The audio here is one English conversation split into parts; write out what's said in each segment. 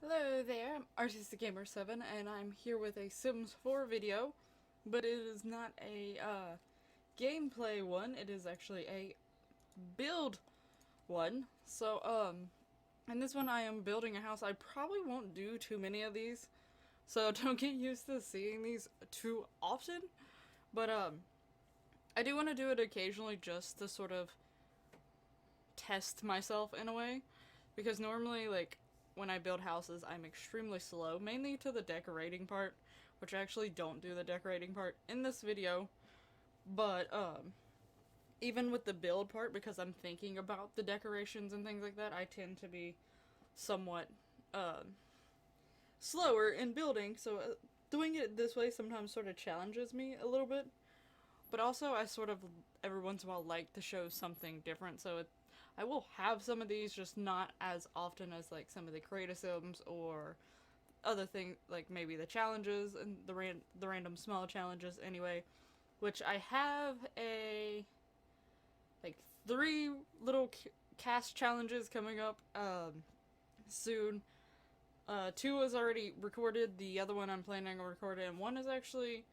Hello there, I'm Artistic Gamer 7 and I'm here with a Sims 4 video, but it is not a gameplay one, it is actually a build one. So, in this one I am building a house. I probably won't do too many of these, so don't get used to seeing these too often, but I do want to do it occasionally just to sort of test myself in a way, because normally, like, when I build houses, I'm extremely slow, mainly to the decorating part, which I actually don't do the decorating part in this video, but, even with the build part, because I'm thinking about the decorations and things like that, I tend to be somewhat, slower in building, so doing it this way sometimes sort of challenges me a little bit, but also I sort of, every once in a while, like to show something different, so I will have some of these, just not as often as like some of the creative sims or other things, like maybe the challenges and the random small challenges anyway. Which I have a like three little cast challenges coming up soon. Two is already recorded. The other one I'm planning on recording, and one is actually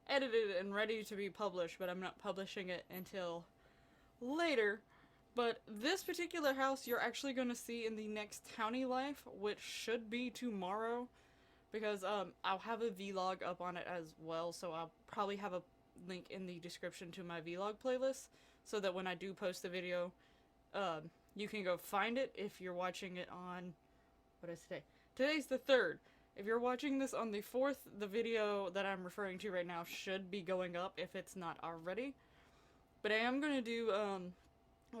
edited and ready to be published, but I'm not publishing it until later. But this particular house you're actually going to see in the next Townie Life, which should be tomorrow, because I'll have a vlog up on it as well, so I'll probably have a link in the description to my vlog playlist, so that when I do post the video, you can go find it if you're watching it on, what is today? Today's the 3rd. If you're watching this on the 4th, the video that I'm referring to right now should be going up if it's not already. But I am going to do a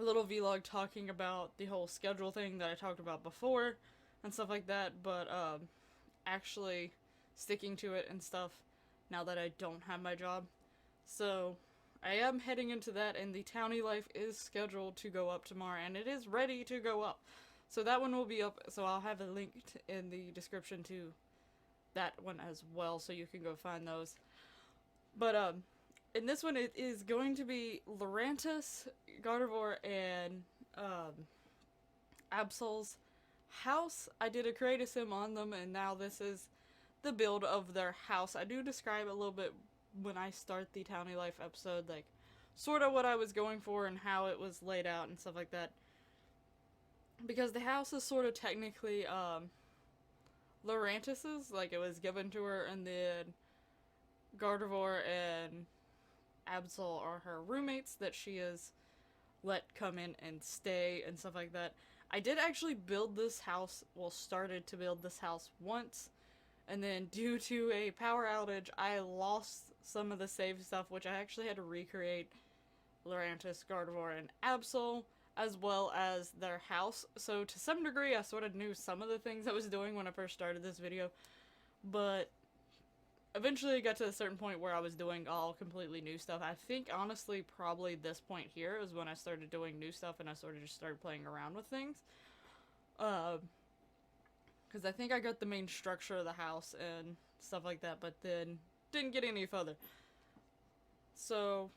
little vlog talking about the whole schedule thing that I talked about before and stuff like that, but actually sticking to it and stuff now that I don't have my job. So I am heading into that, and the Townie Life is scheduled to go up tomorrow, and it is ready to go up. So that one will be up, so I'll have a link in the description to that one as well, so you can go find those. But in this one, it is going to be Luratis, Gardevoir, and Absol's house. I did a creative sim on them, and now this is the build of their house. I do describe a little bit when I start the Townie Life episode, like, sort of what I was going for and how it was laid out and stuff like that. Because the house is sort of technically, Luratis's, like, it was given to her, and then Gardevoir and Absol are her roommates that she is let come in and stay and stuff like that. I did actually build this house, well, started to build this house once, and then due to a power outage, I lost some of the save stuff, which I actually had to recreate Luratis, Gardevoir, and Absol, as well as their house. So to some degree, I sort of knew some of the things I was doing when I first started this video, but eventually I got to a certain point where I was doing all completely new stuff. I think, honestly, probably this point here is when I started doing new stuff and I sort of just started playing around with things. Because I think I got the main structure of the house and stuff like that, but then didn't get any further. So,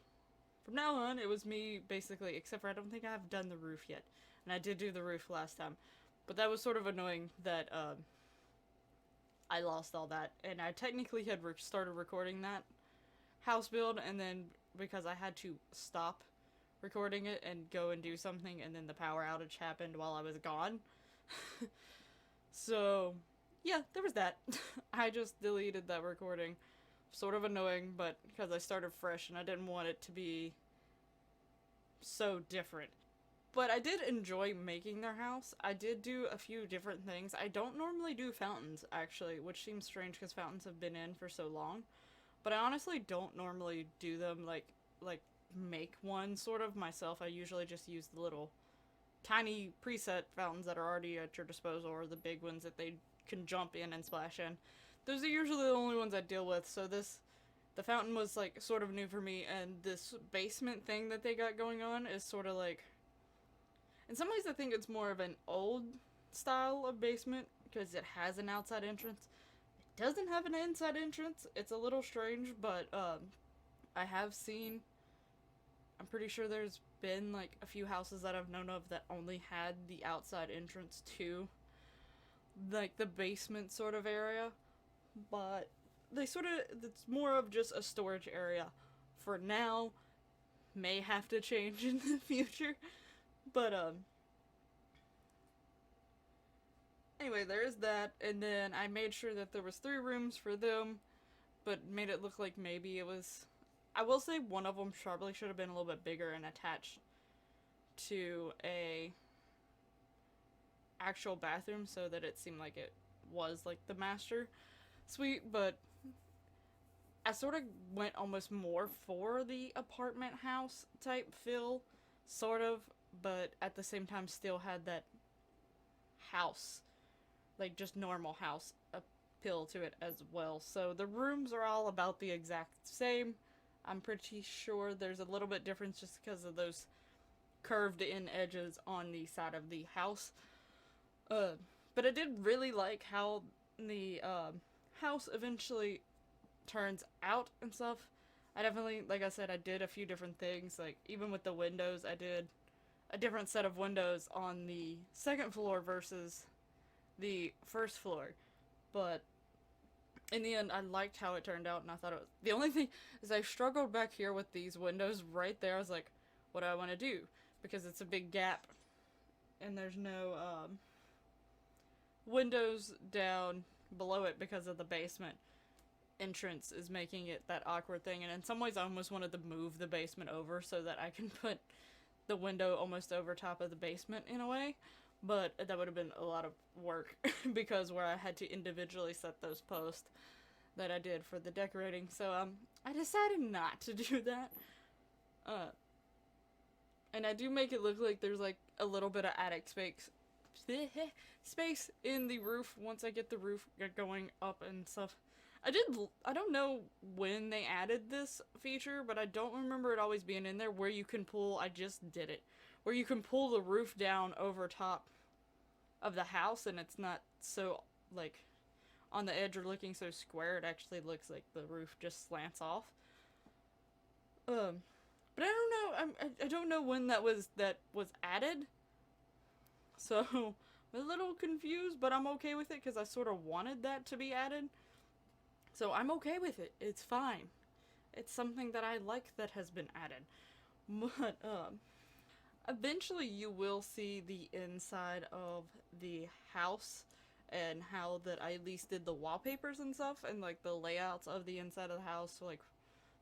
from now on, it was me, basically, except for I don't think I've done the roof yet. And I did do the roof last time. But that was sort of annoying that, I lost all that, and I technically had started recording that house build, and then because I had to stop recording it and go and do something, and then the power outage happened while I was gone. So, yeah, there was that. I just deleted that recording. Sort of annoying, but because I started fresh and I didn't want it to be so different. But I did enjoy making their house. I did do a few different things. I don't normally do fountains, actually, which seems strange because fountains have been in for so long. But I honestly don't normally do them, like make one sort of myself. I usually just use the little tiny preset fountains that are already at your disposal, or the big ones that they can jump in and splash in. Those are usually the only ones I deal with, so the fountain was, like, sort of new for me, and this basement thing that they got going on is sort of like, in some ways, I think it's more of an old style of basement because it has an outside entrance. It doesn't have an inside entrance. It's a little strange, but I have seen. I'm pretty sure there's been like a few houses that I've known of that only had the outside entrance to like the basement sort of area, but it's more of just a storage area for now. May have to change in the future, but anyway, there is that, and then I made sure that there was 3 rooms for them, but made it look like maybe it was. I will say one of them probably should have been a little bit bigger and attached to a actual bathroom so that it seemed like it was like the master suite, but I sort of went almost more for the apartment house type feel, sort of, but at the same time still had that house, like just normal house appeal to it as well. So the rooms are all about the exact same. I'm pretty sure there's a little bit difference just because of those curved in edges on the side of the house. But I did really like how the house eventually turns out and stuff. I definitely, like I said, I did a few different things. Like, even with the windows, I did a different set of windows on the second floor versus the first floor. But in the end, I liked how it turned out, and I thought it was. The only thing is, I struggled back here with these windows right there. I was like, what do I want to do? Because it's a big gap, and there's no windows down below it because of the basement entrance is making it that awkward thing. And in some ways I almost wanted to move the basement over so that I can put the window almost over top of the basement in a way, but that would have been a lot of work because where I had to individually set those posts that I did for the decorating. So I decided not to do that. And I do make it look like there's like a little bit of attic space in the roof once I get the roof going up and stuff. I don't know when they added this feature, but I don't remember it always being in there where you can pull, I just did it, where you can pull the roof down over top of the house and it's not so, like, on the edge or looking so square. It actually looks like the roof just slants off. But I don't know, I don't know when that was added. So, I'm a little confused, but I'm okay with it because I sort of wanted that to be added. So I'm okay with it. It's fine. It's something that I like that has been added. But, eventually you will see the inside of the house and how that I at least did the wallpapers and stuff and, like, the layouts of the inside of the house, so, like,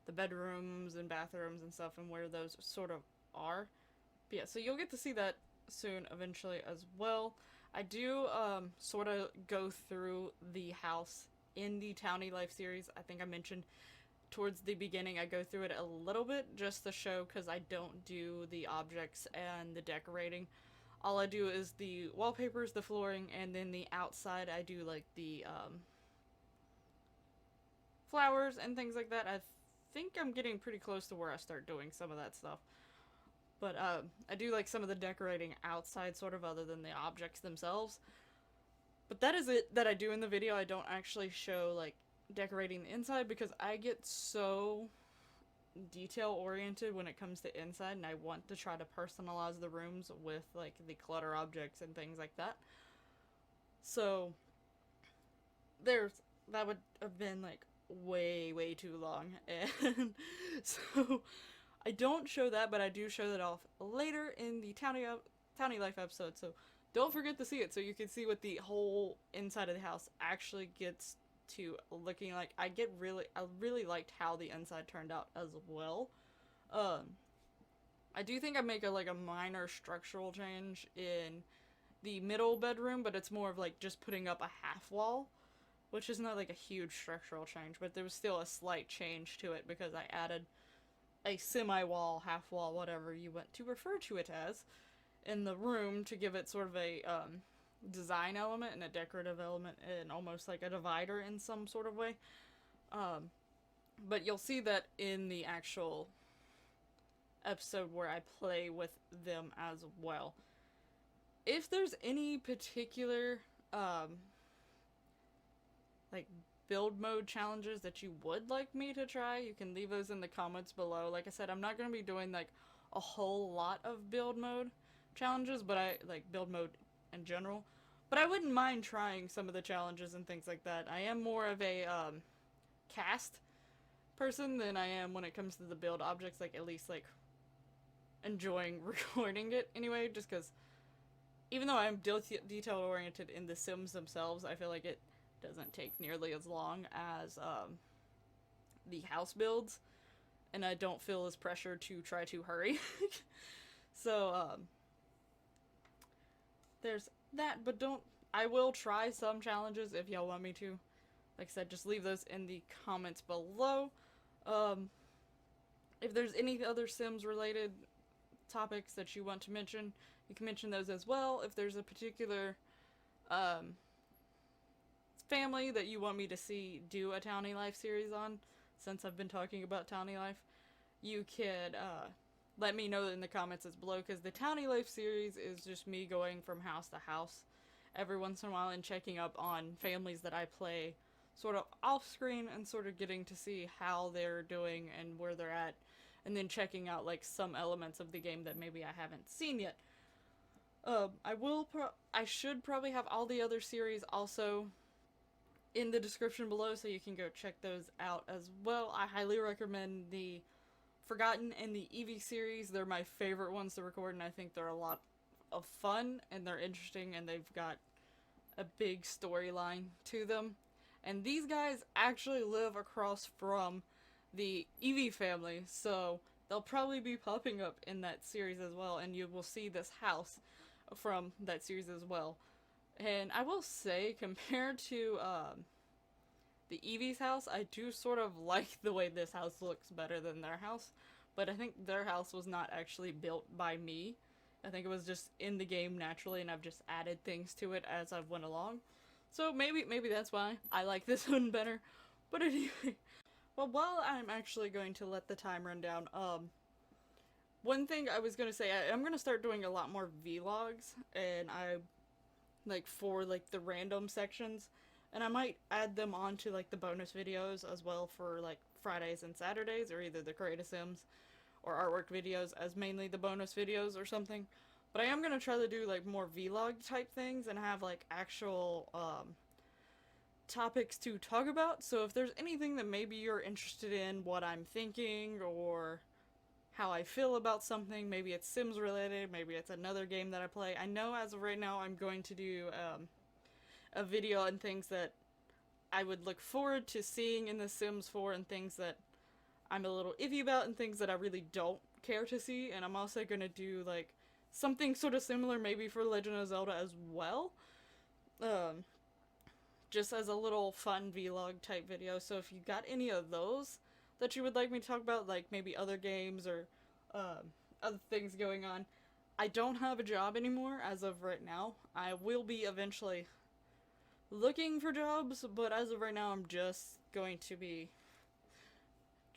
the bedrooms and bathrooms and stuff and where those sort of are. But yeah, so you'll get to see that soon eventually as well. I do, sort of go through the house in the Towny Life series. I think I mentioned towards the beginning I go through it a little bit just to show, because I don't do the objects and the decorating. All I do is the wallpapers, the flooring, and then the outside I do like the flowers and things like that. I think I'm getting pretty close to where I start doing some of that stuff. But I do like some of the decorating outside sort of other than the objects themselves. But that is it that I do in the video. I don't actually show, like, decorating the inside because I get so detail oriented when it comes to inside, and I want to try to personalize the rooms with, like, the clutter objects and things like that. So that would have been, like, way too long, and so I don't show that, but I do show that off later in the Towny Life episode. So don't forget to see it so you can see what the whole inside of the house actually gets to looking like. I really liked how the inside turned out as well. I do think I make a minor structural change in the middle bedroom, but it's more of like just putting up a half wall, which is not like a huge structural change, but there was still a slight change to it because I added a semi-wall, half-wall, whatever you want to refer to it as, in the room to give it sort of a design element and a decorative element and almost like a divider in some sort of way. But you'll see that in the actual episode where I play with them as well. If there's any particular like build mode challenges that you would like me to try, you can leave those in the comments below. Like I said, I'm not going to be doing like a whole lot of build mode challenges, but I like build mode in general, But I wouldn't mind trying some of the challenges and things like that. I am more of a cast person than I am when it comes to the build objects, like at least like enjoying recording it anyway, just because even though I'm detail oriented in the Sims themselves, I feel like it doesn't take nearly as long as the house builds, and I don't feel as pressure to try to hurry. So there's that, but I will try some challenges if y'all want me to. Like I said, just leave those in the comments below. If there's any other Sims related topics that you want to mention, you can mention those as well. If there's a particular family that you want me to see do a Townie Life series on, since I've been talking about Townie Life, you could let me know in the comments as below, because the Townie Life series is just me going from house to house every once in a while and checking up on families that I play sort of off screen and sort of getting to see how they're doing and where they're at, and then checking out like some elements of the game that maybe I haven't seen yet. I should probably have all the other series also in the description below, so you can go check those out as well. I highly recommend the Forgotten and the Eevee series. They're my favorite ones to record, and I think they're a lot of fun, and they're interesting, and they've got a big storyline to them. And these guys actually live across from the Eevee family, so they'll probably be popping up in that series as well, and you will see this house from that series as well. And I will say, compared to the Eevee's house, I do sort of like the way this house looks better than their house, but I think their house was not actually built by me. I think it was just in the game naturally, and I've just added things to it as I've went along. So maybe that's why I like this one better. But anyway, well, while I'm actually going to let the time run down, one thing I was gonna say, I'm gonna start doing a lot more vlogs, and for like the random sections, and I might add them onto like the bonus videos as well for like Fridays and Saturdays, or either the Create a Sims or artwork videos as mainly the bonus videos or something. But I am gonna try to do like more vlog type things and have like actual topics to talk about. So if there's anything that maybe you're interested in, what I'm thinking or how I feel about something, maybe it's Sims related, maybe it's another game that I play. I know as of right now I'm going to do a video on things that I would look forward to seeing in The Sims 4 and things that I'm a little iffy about and things that I really don't care to see. And I'm also going to do like something sort of similar maybe for Legend of Zelda as well. Just as a little fun vlog type video. So if you got any of those that you would like me to talk about, like maybe other games or other things going on. I don't have a job anymore as of right now. I will be eventually looking for jobs, but as of right now I'm just going to be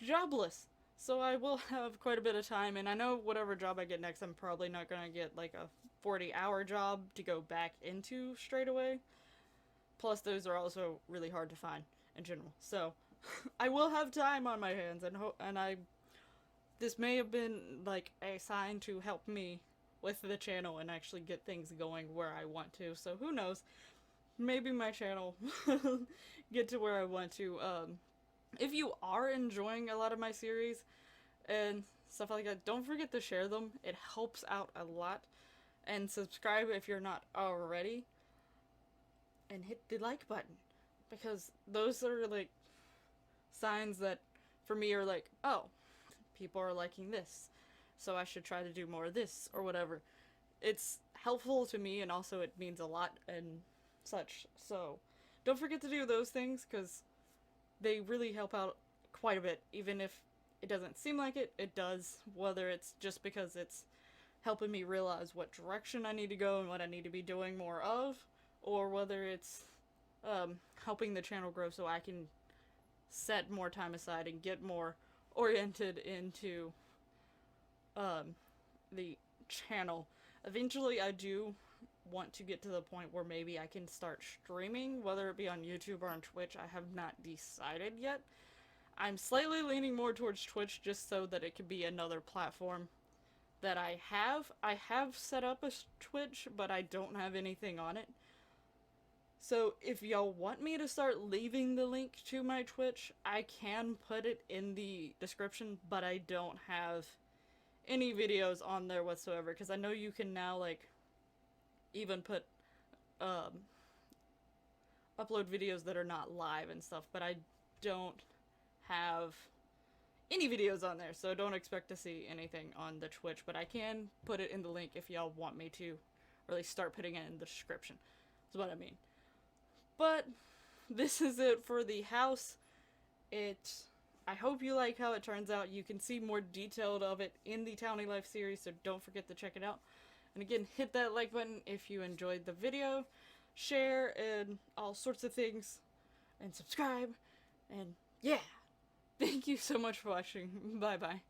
jobless. So I will have quite a bit of time, and I know whatever job I get next, I'm probably not going to get like a 40-hour job to go back into straight away. Plus those are also really hard to find in general. So I will have time on my hands, and this may have been like a sign to help me with the channel and actually get things going where I want to. So who knows? Maybe my channel will get to where I want to. If you are enjoying a lot of my series and stuff like that, don't forget to share them. It helps out a lot. And subscribe if you're not already. And hit the like button, because those are like signs that for me are like, oh, people are liking this, so I should try to do more of this or whatever. It's helpful to me, and also it means a lot and such. So don't forget to do those things, because they really help out quite a bit. Even if it doesn't seem like it, it does. Whether it's just because it's helping me realize what direction I need to go and what I need to be doing more of, or whether it's helping the channel grow so I can set more time aside and get more oriented into the channel. Eventually I do want to get to the point where maybe I can start streaming, whether it be on YouTube or on Twitch. I have not decided yet. I'm slightly leaning more towards Twitch just so that it could be another platform that I have. I have set up a Twitch, but I don't have anything on it. So if y'all want me to start leaving the link to my Twitch, I can put it in the description, but I don't have any videos on there whatsoever, because I know you can now, like, even put, upload videos that are not live and stuff, but I don't have any videos on there, so don't expect to see anything on the Twitch, but I can put it in the link if y'all want me to, or at least start putting it in the description. That's what I mean. But this is it for the house. I hope you like how it turns out. You can see more detailed of it in the Townie Life series, so don't forget to check it out. And again, hit that like button if you enjoyed the video, share, and all sorts of things, and subscribe, and yeah! Thank you so much for watching. Bye bye.